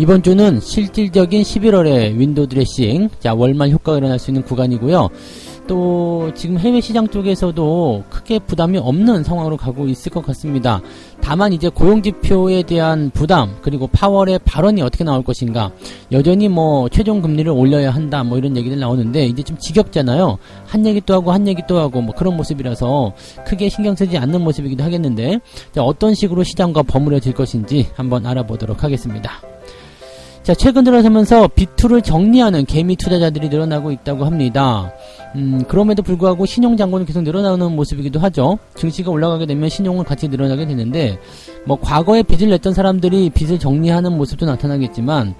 이번 주는 실질적인 11월의 윈도우 드레싱, 자, 월말 효과가 일어날 수 있는 구간이고요. 또 지금 해외 시장 쪽에서도 크게 부담이 없는 상황으로 가고 있을 것 같습니다. 다만 이제 고용지표에 대한 부담, 그리고 파월의 발언이 어떻게 나올 것인가, 여전히 뭐 최종 금리를 올려야 한다 뭐 이런 얘기들 나오는데 이제 좀 지겹잖아요. 한 얘기 또 하고 한 얘기 또 하고 뭐 그런 모습이라서 크게 신경 쓰지 않는 모습이기도 하겠는데, 자, 어떤 식으로 시장과 버무려질 것인지 한번 알아보도록 하겠습니다. 자, 최근 들어서면서 비투를 정리하는 개미 투자자들이 늘어나고 있다고 합니다. 그럼에도 불구하고 신용 잔고는 계속 늘어나는 모습이기도 하죠. 증시가 올라가게 되면 신용은 같이 늘어나게 되는데, 뭐 과거에 빚을 냈던 사람들이 빚을 정리하는 모습도 나타나겠지만,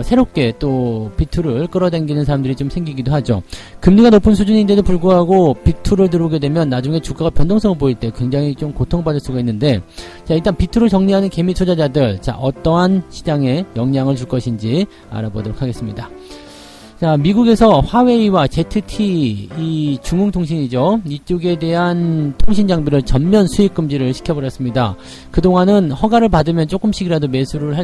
새롭게 또 비투를 끌어당기는 사람들이 좀 생기기도 하죠. 금리가 높은 수준인데도 불구하고 비투를 들어오게 되면 나중에 주가가 변동성을 보일 때 굉장히 좀 고통받을 수가 있는데, 자, 일단 비투를 정리하는 개미 투자자들, 자, 어떠한 시장에 영향을 줄 것인지 알아보도록 하겠습니다. 자, 미국에서 화웨이와 ZT, 이 중흥통신이죠. 이쪽에 대한 통신 장비를 전면 수입 금지를 시켜버렸습니다. 그동안은 허가를 받으면 조금씩이라도 매수를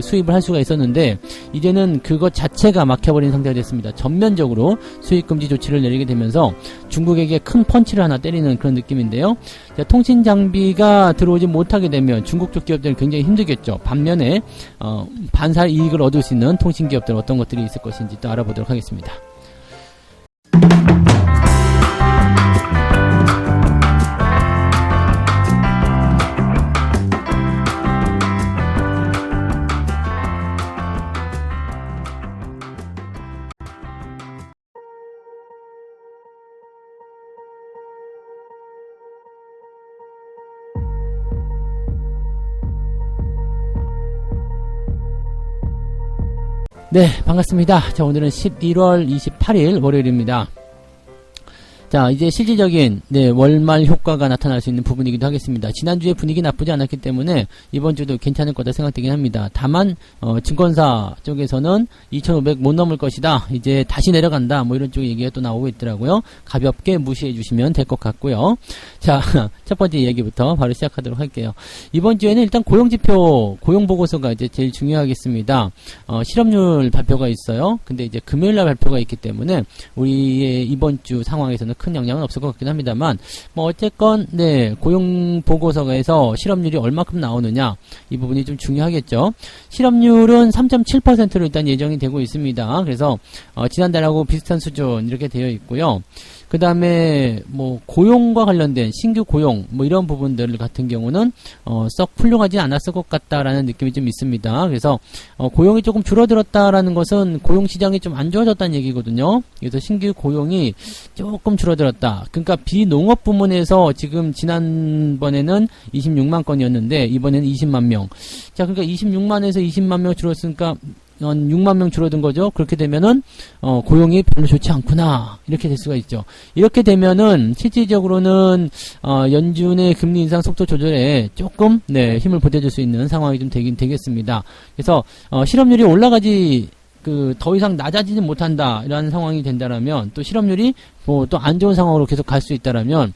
수입을 할 수가 있었는데, 이제는 그것 자체가 막혀버린 상태가 됐습니다. 전면적으로 수입 금지 조치를 내리게 되면서 중국에게 큰 펀치를 하나 때리는 그런 느낌인데요. 자, 통신 장비가 들어오지 못하게 되면 중국 쪽 기업들은 굉장히 힘들겠죠. 반면에 반사 이익을 얻을 수 있는 통신 기업들 어떤 것들이 있을 것인지 또 알아보도록 하겠습니다. 네, 반갑습니다. 자, 오늘은 11월 28일 월요일입니다. 자, 이제 실질적인 월말 효과가 나타날 수 있는 부분이기도 하겠습니다. 지난주에 분위기 나쁘지 않았기 때문에 이번 주도 괜찮을 거다 생각되긴 합니다. 다만 증권사 쪽에서는 2,500 못 넘을 것이다, 이제 다시 내려간다, 뭐 이런 쪽 얘기가 또 나오고 있더라고요. 가볍게 무시해 주시면 될 것 같고요. 자, 첫 번째 얘기부터 바로 시작하도록 할게요. 이번 주에는 일단 고용지표, 고용보고서가 이제 제일 중요하겠습니다. 실업률 발표가 있어요. 근데 이제 금요일날 발표가 있기 때문에 우리의 이번 주 상황에서는 큰 영향은 없을 것 같긴 합니다만, 뭐 어쨌건 고용 보고서에서 실업률이 얼마큼 나오느냐, 이 부분이 좀 중요하겠죠. 실업률은 3.7%로 일단 예정이 되고 있습니다. 그래서 지난달하고 비슷한 수준 이렇게 되어 있고요. 그 다음에 뭐 고용과 관련된 신규 고용 뭐 이런 부분들 같은 경우는 썩 훌륭하지 않았을 것 같다라는 느낌이 좀 있습니다. 그래서 고용이 조금 줄어들었다라는 것은 고용 시장이 좀 안 좋아졌다는 얘기거든요. 그래서 신규 고용이 조금 줄어들었다. 그러니까 비농업 부문에서 지금 지난번에는 26만 건이었는데 이번에는 20만 명. 자, 그러니까 26만에서 20만 명 줄었으니까 6만 명 줄어든 거죠. 그렇게 되면은 고용이 별로 좋지 않구나, 이렇게 될 수가 있죠. 이렇게 되면은 실질적으로는 연준의 금리 인상 속도 조절에 조금 힘을 보태줄 수 있는 상황이 좀 되긴 되겠습니다. 그래서 실업률이 올라가지 더 이상 낮아지지 못한다, 이런 상황이 된다라면, 또 실업률이 뭐 또 안 좋은 상황으로 계속 갈 수 있다라면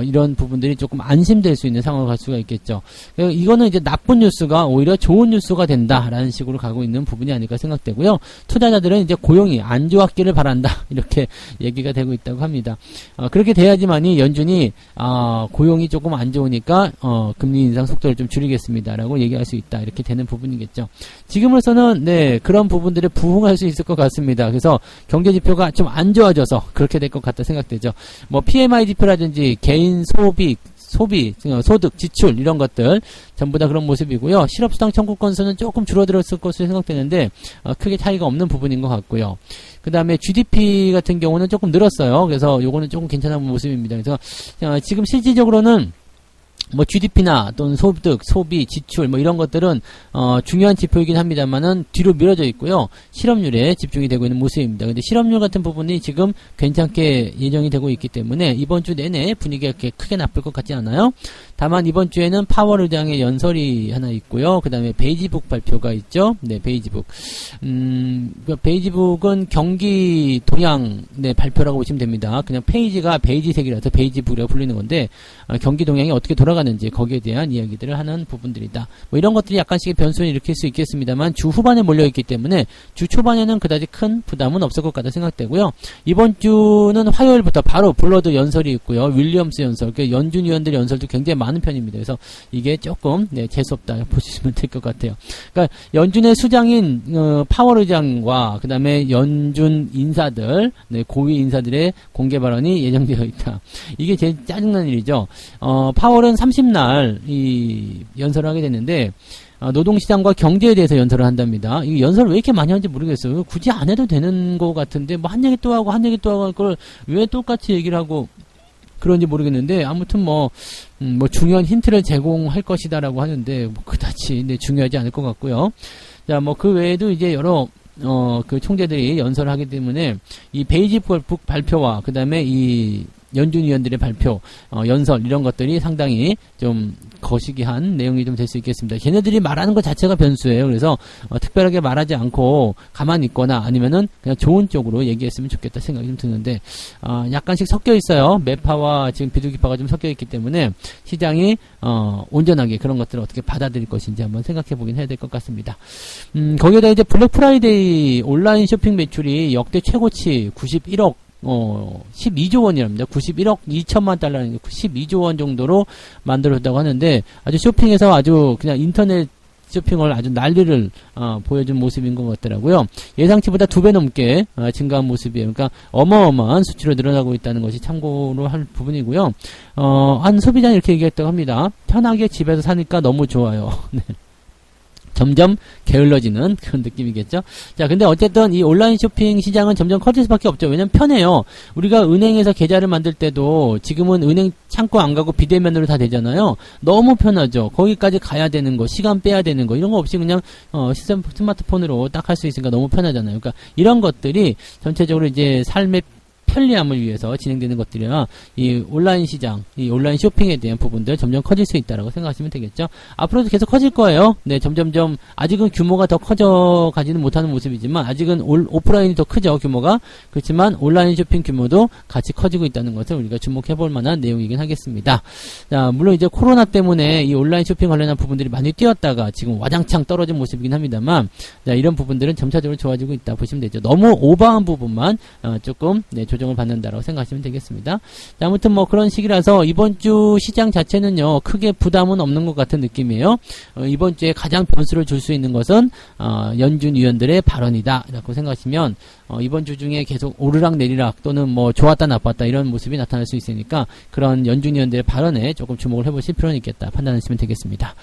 이런 부분들이 조금 안심될 수 있는 상황으로 갈 수가 있겠죠. 이거는 이제 나쁜 뉴스가 오히려 좋은 뉴스가 된다라는 식으로 가고 있는 부분이 아닐까 생각되고요. 투자자들은 이제 고용이 안 좋았기를 바란다, 이렇게 얘기가 되고 있다고 합니다. 그렇게 돼야지만이 연준이 고용이 조금 안 좋으니까 금리 인상 속도를 좀 줄이겠습니다라고 얘기할 수 있다, 이렇게 되는 부분이겠죠. 지금으로서는 그런 부분들에 부응할 수 있을 것 같습니다. 그래서 경제 지표가 좀 안 좋아져서 그렇게 될 것 같다 생각되죠. 뭐 PMI 지표라든지 개인 소비, 소득, 지출, 이런 것들 전부 다 그런 모습이고요. 실업수당 청구 건수는 조금 줄어들었을 것으로 생각되는데 크게 차이가 없는 부분인 것 같고요. 그 다음에 GDP 같은 경우는 조금 늘었어요. 그래서 요거는 조금 괜찮은 모습입니다. 그래서 지금 실질적으로는 뭐 GDP나 또는 소득, 소비, 지출 뭐 이런 것들은 중요한 지표이긴 합니다만은 뒤로 미뤄져 있고요. 실업률에 집중이 되고 있는 모습입니다. 근데 실업률 같은 부분이 지금 괜찮게 예정이 되고 있기 때문에 이번 주 내내 분위기가 그렇게 크게 나쁠 것 같지 않아요. 다만 이번 주에는 파월 의장의 연설이 하나 있고요. 그 다음에 베이지북 발표가 있죠. 네, 베이지북. 베이지북은 경기 동향, 네, 발표라고 보시면 됩니다. 그냥 페이지가 베이지색이라서 베이지북이라고 불리는 건데, 경기 동향이 어떻게 돌아가는지 거기에 대한 이야기들을 하는 부분들이다. 뭐 이런 것들이 약간씩의 변수를 일으킬 수 있겠습니다만, 주 후반에 몰려있기 때문에 주 초반에는 그다지 큰 부담은 없을 것 같다 생각되고요. 이번 주는 화요일부터 바로 블러드 연설이 있고요. 윌리엄스 연설, 연준 위원들 연설도 굉장히 많은 편입니다. 그래서 이게 조금 네, 재수없다 보시면 될 것 같아요. 그러니까 연준의 수장인 파월 의장과 그 다음에 연준 인사들, 네, 고위 인사들의 공개 발언이 예정되어 있다. 이게 제일 짜증나는 일이죠. 파월은 30날 이 연설을 하게 됐는데 노동시장과 경제에 대해서 연설을 한답니다. 이 연설을 왜 이렇게 많이 하는지 모르겠어요. 굳이 안 해도 되는 것 같은데 뭐 한 얘기 또 하고 한 얘기 또 하고 할 걸 왜 똑같이 얘기를 하고 그런지 모르겠는데 아무튼 뭐 중요한 힌트를 제공할 것이다라고 하는데 뭐 그다지 네, 중요하지 않을 것 같고요. 자, 뭐 그 외에도 이제 여러 그 총재들이 연설을 하기 때문에 이 베이지북 발표와 그 다음에 이 연준 위원들의 발표, 연설 이런 것들이 상당히 좀 거시기한 내용이 좀 될 수 있겠습니다. 걔네들이 말하는 것 자체가 변수예요. 그래서 특별하게 말하지 않고 가만히 있거나 아니면은 그냥 좋은 쪽으로 얘기했으면 좋겠다 생각이 좀 드는데 약간씩 섞여 있어요. 매파와 지금 비둘기파가 좀 섞여 있기 때문에 시장이 온전하게 그런 것들을 어떻게 받아들일 것인지 한번 생각해 보긴 해야 될 것 같습니다. 거기에다 이제 블랙 프라이데이 온라인 쇼핑 매출이 역대 최고치 91억 12조 원이랍니다. 91억 2천만 달러는 12조 원 정도로 만들었다고 하는데 아주 쇼핑에서 아주 그냥 인터넷 쇼핑을 아주 난리를 보여준 모습인 것 같더라고요. 예상치보다 2배 넘게 증가한 모습이에요. 그러니까 어마어마한 수치로 늘어나고 있다는 것이 참고로 할 부분이고요. 한 소비자는 이렇게 얘기했다고 합니다. 편하게 집에서 사니까 너무 좋아요. 네. 점점 게을러지는 그런 느낌이겠죠. 자, 근데 어쨌든 이 온라인 쇼핑 시장은 점점 커질 수밖에 없죠. 왜냐면 편해요. 우리가 은행에서 계좌를 만들 때도 지금은 은행 창구 안 가고 비대면으로 다 되잖아요. 너무 편하죠. 거기까지 가야 되는 거, 시간 빼야 되는 거 이런 거 없이 그냥 스마트폰으로 딱 할 수 있으니까 너무 편하잖아요. 그러니까 이런 것들이 전체적으로 이제 삶의 편리함을 위해서 진행되는 것들이라 이 온라인 시장, 이 온라인 쇼핑에 대한 부분들 점점 커질 수 있다라고 생각하시면 되겠죠. 앞으로도 계속 커질 거예요. 네, 점점점 아직은 규모가 더 커져 가지는 못하는 모습이지만 아직은 오프라인이 더 크죠, 규모가. 그렇지만 온라인 쇼핑 규모도 같이 커지고 있다는 것을 우리가 주목해 볼 만한 내용이긴 하겠습니다. 자, 물론 이제 코로나 때문에 이 온라인 쇼핑 관련한 부분들이 많이 뛰었다가 지금 와장창 떨어진 모습이긴 합니다만 자, 이런 부분들은 점차적으로 좋아지고 있다 보시면 되죠. 너무 오버한 부분만 조금 네, 조정을 받는다라고 생각하시면 되겠습니다. 자, 아무튼 뭐 그런 식이라서 이번 주 시장 자체는요 크게 부담은 없는 것 같은 느낌이에요. 이번 주에 가장 변수를 줄 수 있는 것은 연준 위원들의 발언이다 라고 생각하시면 이번 주 중에 계속 오르락 내리락 또는 뭐 좋았다 나빴다 이런 모습이 나타날 수 있으니까 그런 연준 위원들의 발언에 조금 주목을 해보실 필요는 있겠다 판단하시면 되겠습니다.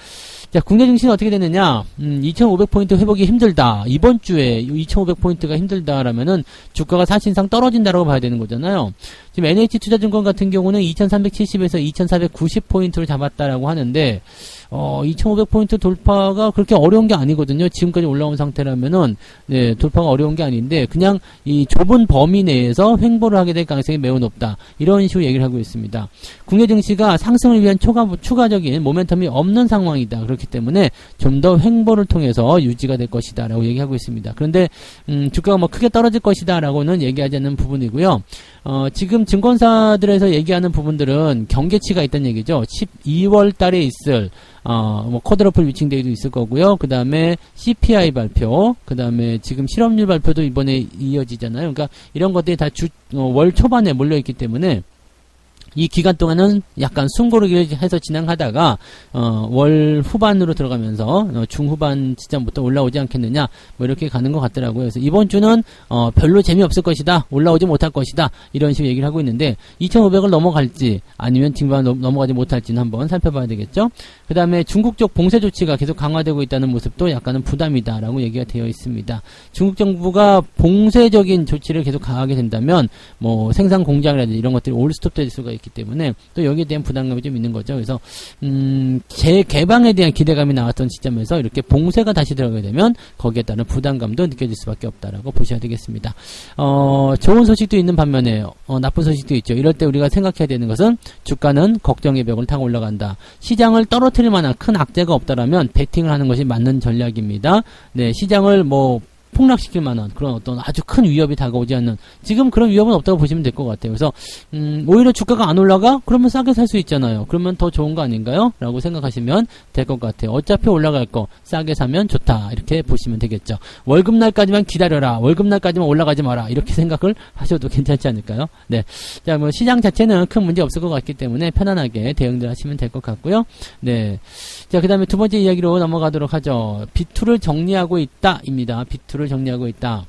자, 국내 증시는 어떻게 되느냐? 2500포인트 회복이 힘들다. 이번 주에 2500포인트가 힘들다라면은 주가가 사실상 떨어진다라고 봐야 되는 거잖아요. 지금 NH투자증권 같은 경우는 2370에서 2490포인트를 잡았다라고 하는데 2500포인트 돌파가 그렇게 어려운 게 아니거든요. 지금까지 올라온 상태라면은 네, 돌파가 어려운 게 아닌데 그냥 이 좁은 범위 내에서 횡보를 하게 될 가능성이 매우 높다. 이런 식으로 얘기를 하고 있습니다. 국내 증시가 상승을 위한 추가적인 모멘텀이 없는 상황이다. 그렇기 때문에 좀 더 횡보를 통해서 유지가 될 것이다 라고 얘기하고 있습니다. 그런데 주가가 뭐 크게 떨어질 것이다 라고는 얘기하지 않는 부분이고요. 지금 증권사들에서 얘기하는 부분들은 경계치가 있다는 얘기죠. 12월 달에 있을 뭐 쿼드러플 위칭데이도 있을 거고요. 그 다음에 CPI 발표, 그 다음에 지금 실업률 발표도 이번에 이어지잖아요. 그러니까 이런 것들이 다 월 초반에 몰려있기 때문에 이 기간 동안은 약간 숨고르기를 해서 진행하다가 월 후반으로 들어가면서 중후반 지점부터 올라오지 않겠느냐 뭐 이렇게 가는 것 같더라고요. 그래서 이번 주는 별로 재미없을 것이다, 올라오지 못할 것이다 이런 식으로 얘기를 하고 있는데 2500을 넘어갈지 아니면 뒷반 넘어가지 못할지는 한번 살펴봐야 되겠죠. 그 다음에 중국 쪽 봉쇄 조치가 계속 강화되고 있다는 모습도 약간은 부담이다라고 얘기가 되어 있습니다. 중국 정부가 봉쇄적인 조치를 계속 강하게 된다면 뭐 생산 공장이라든지 이런 것들이 올스톱 될 수가 있기 때문에 또 여기에 대한 부담감이 좀 있는 거죠. 그래서 재개방에 대한 기대감이 나왔던 시점에서 이렇게 봉쇄가 다시 들어가게 되면 거기에 따른 부담감도 느껴질 수밖에 없다라고 보셔야 되겠습니다. 좋은 소식도 있는 반면에 나쁜 소식도 있죠. 이럴 때 우리가 생각해야 되는 것은 주가는 걱정의 벽을 타고 올라간다. 시장을 떨어뜨릴 만한 큰 악재가 없다라면 베팅을 하는 것이 맞는 전략입니다. 네, 시장을 뭐 폭락시킬 만한 그런 어떤 아주 큰 위협이 다가오지 않는, 지금 그런 위협은 없다고 보시면 될 것 같아요. 그래서 오히려 주가가 안 올라가? 그러면 싸게 살 수 있잖아요. 그러면 더 좋은 거 아닌가요? 라고 생각하시면 될 것 같아요. 어차피 올라갈 거 싸게 사면 좋다, 이렇게 보시면 되겠죠. 월급날까지만 기다려라, 월급날까지만 올라가지 마라, 이렇게 생각을 하셔도 괜찮지 않을까요? 네, 자, 뭐 시장 자체는 큰 문제 없을 것 같기 때문에 편안하게 대응들 하시면 될 것 같고요. 네, 자, 그 다음에 두 번째 이야기로 넘어가도록 하죠. 비투를 정리하고 있다 입니다. 비투를 정리하고 있다.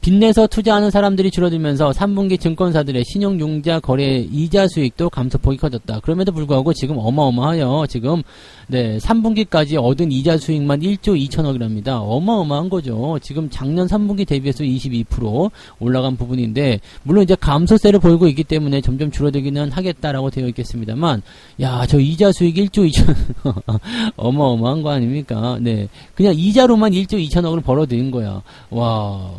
빚내서 투자하는 사람들이 줄어들면서 3분기 증권사들의 신용융자 거래 이자 수익도 감소폭이 커졌다. 그럼에도 불구하고 지금 어마어마해요. 지금 네, 3분기까지 얻은 이자 수익만 1조 2천억이랍니다. 어마어마한 거죠. 지금 작년 3분기 대비해서 22% 올라간 부분인데, 물론 이제 감소세를 보이고 있기 때문에 점점 줄어들기는 하겠다라고 되어 있겠습니다만, 야, 저 이자 수익 1조 2천억 어마어마한 거 아닙니까? 네, 그냥 이자로만 1조 2천억을 벌어들인 거야. 와,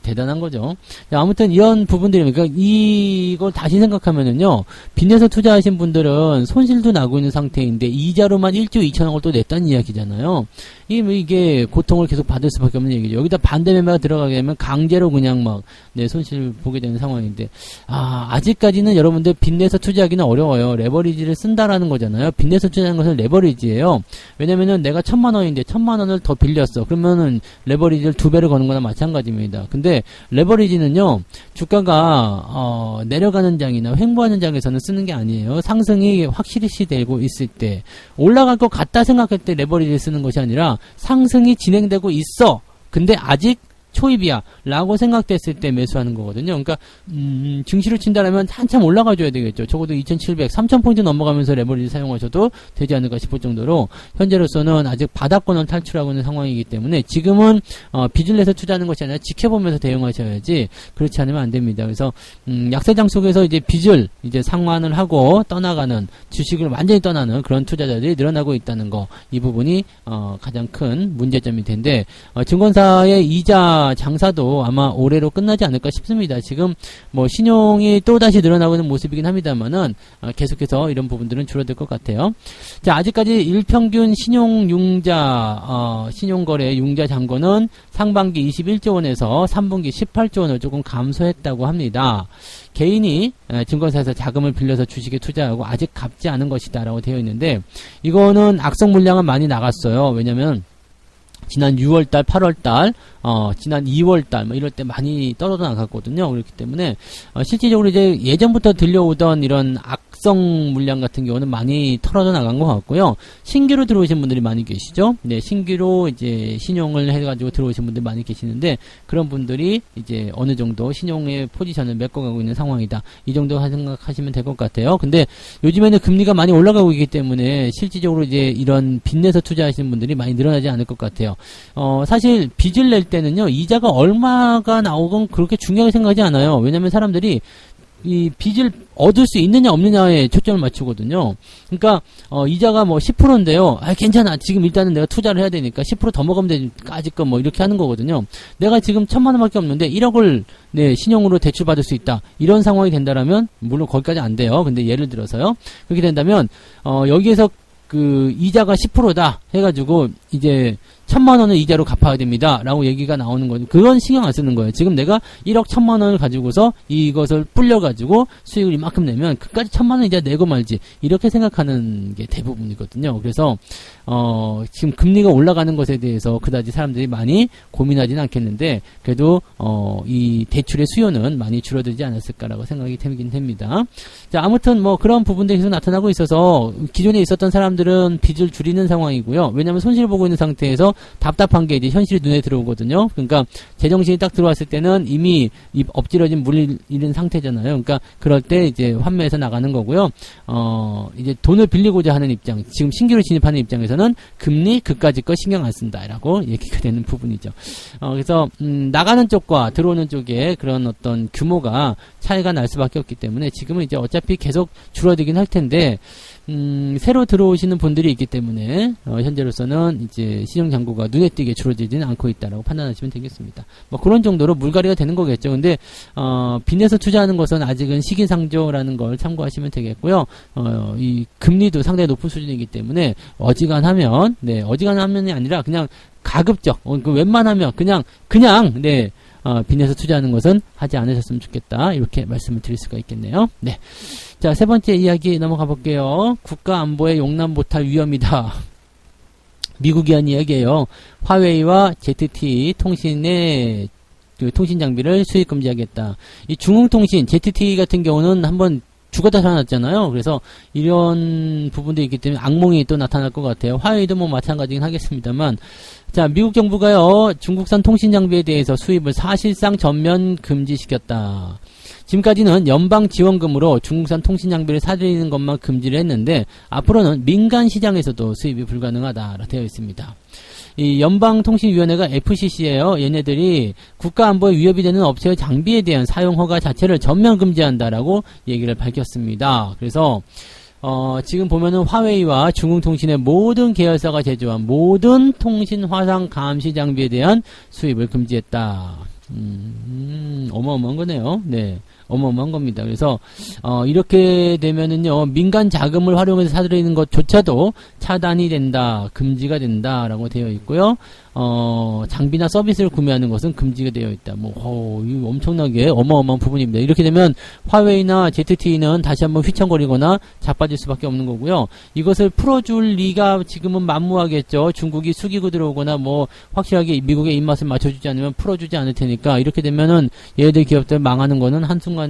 대단한 거죠. 자, 아무튼 이런 부분들이, 그러니까 이걸 다시 생각하면은요, 빚내서 투자하신 분들은 손실도 나고 있는 상태인데 이자로만 1조 2천억을 또 냈다는 이야기잖아요. 이게 고통을 계속 받을 수밖에 없는 얘기죠. 여기다 반대 매매가 들어가게 되면 강제로 그냥 막 손실을 보게 되는 상황인데, 아직까지는 여러분들 빚내서 투자하기는 어려워요. 레버리지를 쓴다라는 거잖아요. 빚내서 투자하는 것은 레버리지예요. 왜냐면은 내가 1,000만 원인데 1,000만 원을 더 빌렸어. 그러면은 레버리지를 2배를 거는 거나 마찬가지입니다. 근데 레버리지는요, 주가가 내려가는 장이나 횡보하는 장에서는 쓰는 게 아니에요. 상승이 확실히 되고 있을 때, 올라갈 것 같다 생각할 때 레버리지를 쓰는 것이 아니라 상승이 진행되고 있어, 근데 아직 초입이야 라고 생각됐을 때 매수하는 거거든요. 그러니까 증시로 친다라면 한참 올라가줘야 되겠죠. 적어도 2700, 3000포인트 넘어가면서 레버리지 사용하셔도 되지 않을까 싶을 정도로 현재로서는 아직 바닥권을 탈출하고 있는 상황이기 때문에 지금은 빚을 내서 투자하는 것이 아니라 지켜보면서 대응하셔야지, 그렇지 않으면 안 됩니다. 그래서 약세장 속에서 이제 빚을 이제 상환을 하고 떠나가는, 주식을 완전히 떠나는 그런 투자자들이 늘어나고 있다는 거, 이 부분이 가장 큰 문제점일 텐데, 증권사의 이자 장사도 아마 올해로 끝나지 않을까 싶습니다. 지금 뭐 신용이 또다시 늘어나고 있는 모습이긴 합니다만은 계속해서 이런 부분들은 줄어들 것 같아요. 자, 아직까지 일평균 신용융자 신용거래 융자 잔고는 상반기 21조 원에서 3분기 18조 원을 조금 감소했다고 합니다. 개인이 증권사에서 자금을 빌려서 주식에 투자하고 아직 갚지 않은 것이다 라고 되어 있는데, 이거는 악성 물량은 많이 나갔어요. 왜냐면 지난 6월달, 8월달, 지난 2월달, 뭐 이럴 때 많이 떨어져 나갔거든요. 그렇기 때문에, 실질적으로 이제 예전부터 들려오던 이런 악성 물량 같은 경우는 많이 털어져 나간 것 같고요. 신규로 들어오신 분들이 많이 계시죠? 네, 신규로 이제 신용을 해가지고 들어오신 분들이 많이 계시는데, 그런 분들이 이제 어느 정도 신용의 포지션을 메꿔가고 있는 상황이다. 이 정도 생각하시면 될 것 같아요. 근데 요즘에는 금리가 많이 올라가고 있기 때문에 실질적으로 이제 이런 빚내서 투자하시는 분들이 많이 늘어나지 않을 것 같아요. 사실 빚을 낼 때는요, 이자가 얼마가 나오건 그렇게 중요하게 생각하지 않아요. 왜냐면 사람들이 이 빚을 얻을 수 있느냐 없느냐에 초점을 맞추거든요. 그러니까 이자가 뭐 10%인데요. 괜찮아. 지금 일단은 내가 투자를 해야 되니까 10% 더 먹으면 되니까지 거 뭐 이렇게 하는 거거든요. 내가 지금 1,000만 원밖에 없는데 1억을 신용으로 대출받을 수 있다. 이런 상황이 된다라면, 물론 거기까지 안 돼요. 근데 예를 들어서요. 그렇게 된다면 여기에서 그 이자가 10%다 해가지고 이제 1,000만 원을 이자로 갚아야 됩니다 라고 얘기가 나오는 거죠. 그건 신경 안 쓰는 거예요. 지금 내가 1억 1,000만 원을 가지고서 이것을 불려가지고 수익을 이만큼 내면 그까지 1,000만 원 이자 내고 말지, 이렇게 생각하는 게 대부분이거든요. 그래서 지금 금리가 올라가는 것에 대해서 그다지 사람들이 많이 고민하지는 않겠는데, 그래도 이 대출의 수요는 많이 줄어들지 않았을까라고 생각이 되긴 됩니다. 자, 아무튼 뭐 그런 부분들이 계속 나타나고 있어서 기존에 있었던 사람들은 빚을 줄이는 상황이고요. 거고요. 왜냐하면 손실을 보고 있는 상태에서 답답한 게 이제 현실이 눈에 들어오거든요. 그러니까 제정신이 딱 들어왔을 때는 이미 엎질러진 물이 있는 상태잖아요. 그러니까 그럴 때 이제 환매해서 나가는 거고요. 이제 돈을 빌리고자 하는 입장, 지금 신규로 진입하는 입장에서는 금리 그까짓 거 신경 안 쓴다라고 얘기가 되는 부분이죠. 그래서 나가는 쪽과 들어오는 쪽에 그런 어떤 규모가 차이가 날 수밖에 없기 때문에 지금은 이제 어차피 계속 줄어들긴 할 텐데 새로 들어오시는 분들이 있기 때문에 현재로서는 이제 시정 잔고가 눈에 띄게 줄어들지는 않고 있다라고 판단하시면 되겠습니다. 뭐 그런 정도로 물갈이가 되는 거겠죠. 근데 빚내서 투자하는 것은 아직은 시기상조라는 걸 참고하시면 되겠고요. 이 금리도 상당히 높은 수준이기 때문에 어지간하면이 아니라 그냥 가급적 웬만하면 그냥 빚내서 투자하는 것은 하지 않으셨으면 좋겠다. 이렇게 말씀을 드릴 수가 있겠네요. 네. 자, 세 번째 이야기 넘어가 볼게요. 국가 안보에 용납 못할 위험이다. 미국이 한 이야기예요. 화웨이와 ZTE 통신의 통신 장비를 수입 금지하겠다. 이 중흥통신 ZTE 같은 경우는 한번 죽었다 살아났잖아요. 그래서 이런 부분도 있기 때문에 악몽이 또 나타날 것 같아요. 화웨이도 뭐 마찬가지긴 하겠습니다만, 자, 미국 정부가요, 중국산 통신 장비에 대해서 수입을 사실상 전면 금지시켰다. 지금까지는 연방 지원금으로 중국산 통신 장비를 사들이는 것만 금지를 했는데 앞으로는 민간 시장에서도 수입이 불가능하다 되어 있습니다. 이 연방통신위원회가 FCC예요. 얘네들이 국가안보에 위협이 되는 업체의 장비에 대한 사용 허가 자체를 전면 금지한다라고 얘기를 밝혔습니다. 그래서 지금 보면은 화웨이와 중흥통신의 모든 계열사가 제조한 모든 통신 화상 감시 장비에 대한 수입을 금지했다. 어마어마한 거네요. 네. 어마어마한 겁니다. 그래서 이렇게 되면은요, 민간 자금을 활용해서 사들이는 것조차도 차단이 된다, 금지가 된다라고 되어 있고요. 장비나 서비스를 구매하는 것은 금지가 되어 있다. 이거 엄청나게 어마어마한 부분입니다. 이렇게 되면 화웨이나 ZTE는 다시 한번 휘청거리거나 자빠질 수밖에 없는 거고요. 이것을 풀어줄 리가 지금은 만무하겠죠. 중국이 숙이고 들어오거나 확실하게 미국의 입맛을 맞춰주지 않으면 풀어주지 않을 테니까 이렇게 되면은 얘네들 기업들 망하는 거는 한순간에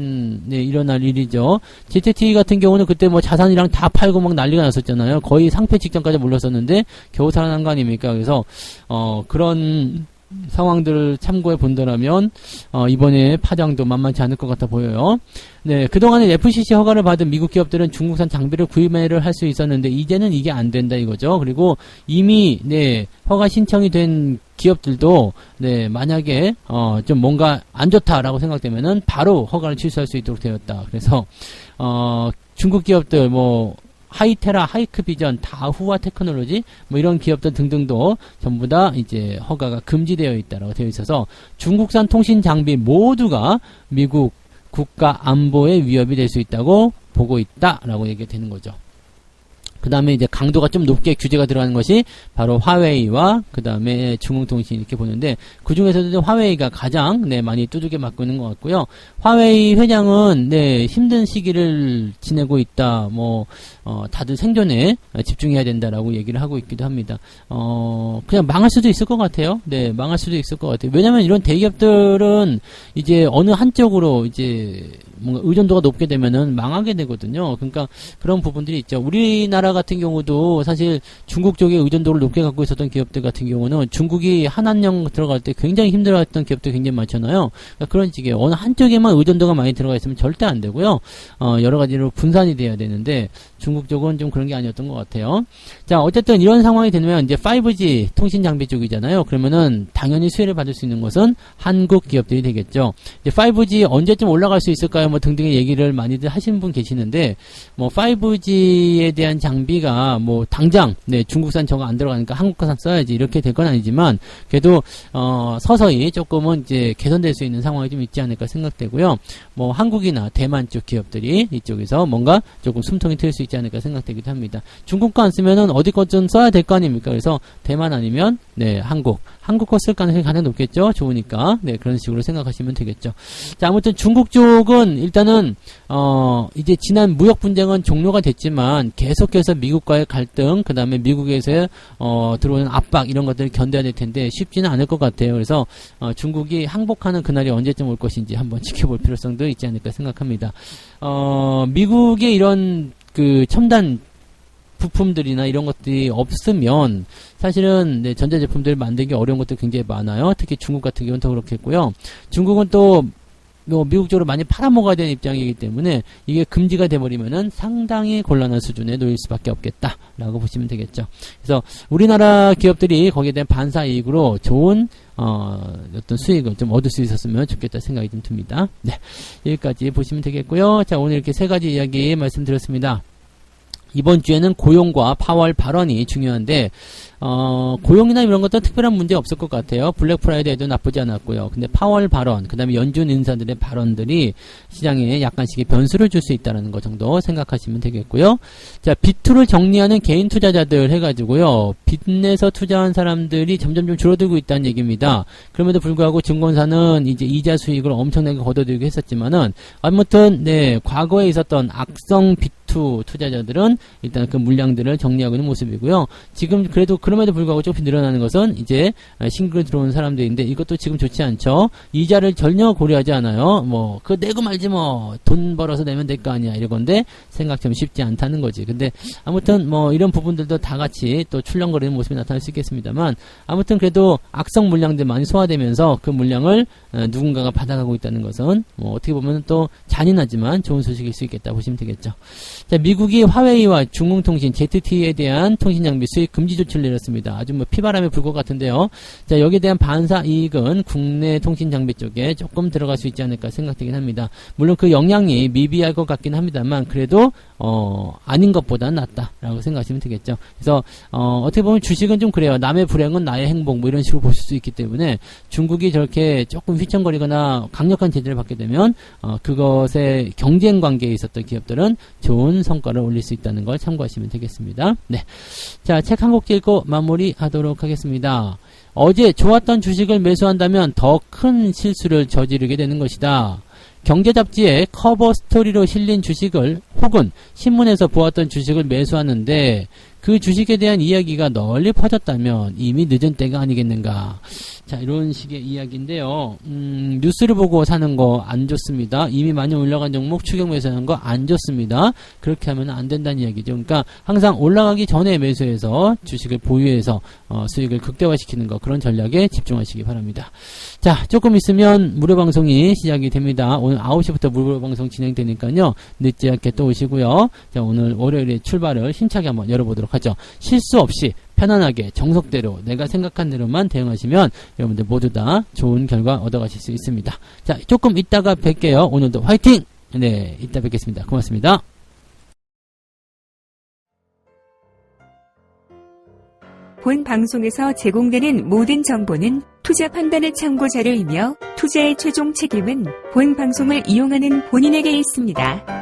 일어날 일이죠. ZTE 같은 경우는 그때 자산이랑 다 팔고 막 난리가 났었잖아요. 거의 상폐 직전까지 몰렸었는데 겨우 살아난 거 아닙니까? 그래서 그런 상황들을 참고해 본다라면 이번에 파장도 만만치 않을 것 같아 보여요. 네, 그동안에 FCC 허가를 받은 미국 기업들은 중국산 장비를 구매를 할 수 있었는데 이제는 이게 안 된다 이거죠. 그리고 이미 허가 신청이 된 기업들도 만약에 좀 뭔가 안 좋다라고 생각되면은 바로 허가를 취소할 수 있도록 되었다. 그래서 중국 기업들 하이테라, 하이크비전, 다후아 테크놀로지 이런 기업들 등등도 전부 다 이제 허가가 금지되어 있다라고 되어 있어서 중국산 통신 장비 모두가 미국 국가 안보에 위협이 될 수 있다고 보고 있다라고 얘기가 되는 거죠. 그 다음에 이제 강도가 좀 높게 규제가 들어가는 것이 바로 화웨이와 그 다음에 중흥통신 이렇게 보는데 그 중에서도 화웨이가 가장 많이 두들겨 맞고 있는 것 같고요. 화웨이 회장은 힘든 시기를 지내고 있다. 다들 생존에 집중해야 된다라고 얘기를 하고 있기도 합니다. 그냥 망할 수도 있을 것 같아요. 네, 망할 수도 있을 것 같아요. 왜냐면 이런 대기업들은 이제 어느 한쪽으로 이제 뭔가 의존도가 높게 되면은 망하게 되거든요. 그러니까 그런 부분들이 있죠. 우리나라 같은 경우도 사실 중국 쪽에 의존도를 높게 갖고 있었던 기업들 같은 경우는 중국이 한한령 들어갈 때 굉장히 힘들어했던 기업들 굉장히 많잖아요. 그러니까 그런 식이에요. 어느 한쪽에만 의존도가 많이 들어가 있으면 절대 안 되고요. 여러 가지로 분산이 돼야 되는데 중국 쪽은 좀 그런 게 아니었던 것 같아요. 자, 어쨌든 이런 상황이 되면 이제 5G 통신 장비 쪽이잖아요. 그러면은 당연히 수혜를 받을 수 있는 것은 한국 기업들이 되겠죠. 이제 5G 언제쯤 올라갈 수 있을까요? 등등의 얘기를 많이들 하시는 분 계시는데 5G에 대한 장비가 당장 중국산 저거 안 들어가니까 한국산 써야지 이렇게 될 건 아니지만 그래도 서서히 조금은 이제 개선될 수 있는 상황이 좀 있지 않을까 생각되고요. 한국이나 대만 쪽 기업들이 이쪽에서 뭔가 조금 숨통이 트일 수 있지 않을까 생각되기도 합니다. 중국 거 안 쓰면은 어디 거 좀 써야 될 거 아닙니까? 그래서 대만 아니면 한국 거 쓸 가능성이 가장 높겠죠. 좋으니까 그런 식으로 생각하시면 되겠죠. 자, 아무튼 중국 쪽은 일단은 이제 지난 무역 분쟁은 종료가 됐지만 계속해서 미국과의 갈등, 그 다음에 미국에서 들어오는 압박 이런 것들을 견뎌야 될 텐데 쉽지는 않을 것 같아요. 그래서 중국이 항복하는 그날이 언제쯤 올 것인지 한번 지켜볼 필요성도 있지 않을까 생각합니다. 미국의 이런 그 첨단 부품들이나 이런 것들이 없으면 사실은 네, 전자제품들 만들기 어려운 것도 굉장히 많아요. 특히 중국 같은 경우는 더 그렇겠고요. 중국은 또 미국 쪽으로 많이 팔아먹어야 되는 입장이기 때문에 이게 금지가 돼버리면은 상당히 곤란한 수준에 놓일 수밖에 없겠다라고 보시면 되겠죠. 그래서 우리나라 기업들이 거기에 대한 반사이익으로 좋은 어떤 수익을 좀 얻을 수 있었으면 좋겠다 생각이 좀 듭니다. 네, 여기까지 보시면 되겠고요. 자, 오늘 이렇게 세 가지 이야기 말씀드렸습니다. 이번 주에는 고용과 파월 발언이 중요한데 고용이나 이런 것도 특별한 문제 없을 것 같아요. 블랙 프라이데이도 나쁘지 않았고요. 근데 파월 발언, 그 다음에 연준 인사들의 발언들이 시장에 약간씩의 변수를 줄 수 있다는 것 정도 생각하시면 되겠고요. 자, 비투를 정리하는 개인 투자자들 해가지고요. 빚 내서 투자한 사람들이 점점 좀 줄어들고 있다는 얘기입니다. 그럼에도 불구하고 증권사는 이제 이자 수익을 엄청나게 거둬들이고 했었지만은 아무튼 네, 과거에 있었던 악성 비투 투자자들은 일단 그 물량들을 정리하고 있는 모습이고요. 지금 그래도 그럼에도 불구하고 조금 늘어나는 것은 이제 싱글 들어오는 사람들인데 이것도 지금 좋지 않죠. 이자를 전혀 고려하지 않아요. 뭐 그거 내고 말지 뭐 돈 벌어서 내면 될 거 아니야 이러건데 생각처럼 쉽지 않다는 거지. 근데 아무튼 뭐 이런 부분들도 다 같이 또 출렁거리는 모습이 나타날 수 있겠습니다만 아무튼 그래도 악성 물량들 많이 소화되면서 그 물량을 누군가가 받아가고 있다는 것은 뭐 어떻게 보면 또 잔인하지만 좋은 소식일 수 있겠다 보시면 되겠죠. 자, 미국이 화웨이와 중흥통신 ZTE에 대한 통신장비 수입 금지 조치를 내렸습니다. 아주 뭐 피바람이 불 것 같은데요. 자, 여기에 대한 반사 이익은 국내 통신장비 쪽에 조금 들어갈 수 있지 않을까 생각되긴 합니다. 물론 그 영향이 미비할 것 같긴 합니다만 그래도 아닌 것보다는 낫다라고 생각하시면 되겠죠. 그래서 어떻게 보면 주식은 좀 그래요. 남의 불행은 나의 행복 뭐 이런 식으로 보실 수 있기 때문에 중국이 저렇게 조금 휘청거리거나 강력한 제재를 받게 되면 그것에 경쟁 관계에 있었던 기업들은 좋은 성과를 올릴 수 있다는 걸 참고하시면 되겠습니다. 네, 자, 책 한 곡 읽고 마무리하도록 하겠습니다. 어제 좋았던 주식을 매수한다면 더 큰 실수를 저지르게 되는 것이다. 경제 잡지에 커버 스토리로 실린 주식을 혹은 신문에서 보았던 주식을 매수하는데 그 주식에 대한 이야기가 널리 퍼졌다면 이미 늦은 때가 아니겠는가. 자, 이런 식의 이야기인데요. 뉴스를 보고 사는 거 안 좋습니다. 이미 많이 올라간 종목 추격 매수하는 거 안 좋습니다. 그렇게 하면 안 된다는 이야기죠. 그러니까 항상 올라가기 전에 매수해서 주식을 보유해서 수익을 극대화시키는 거, 그런 전략에 집중하시기 바랍니다. 자, 조금 있으면 무료 방송이 시작이 됩니다. 오늘 9시부터 무료 방송 진행되니까요. 늦지 않게 또 오시고요. 자, 오늘 월요일에 출발을 힘차게 한번 열어보도록 하죠. 실수 없이 편안하게 정석대로 내가 생각한 대로만 대응하시면 여러분들 모두 다 좋은 결과 얻어가실 수 있습니다. 자, 조금 이따가 뵐게요. 오늘도 화이팅! 네, 이따 뵙겠습니다. 고맙습니다. 본 방송에서 제공되는 모든 정보는 투자 판단의 참고 자료이며 투자의 최종 책임은 본 방송을 이용하는 본인에게 있습니다.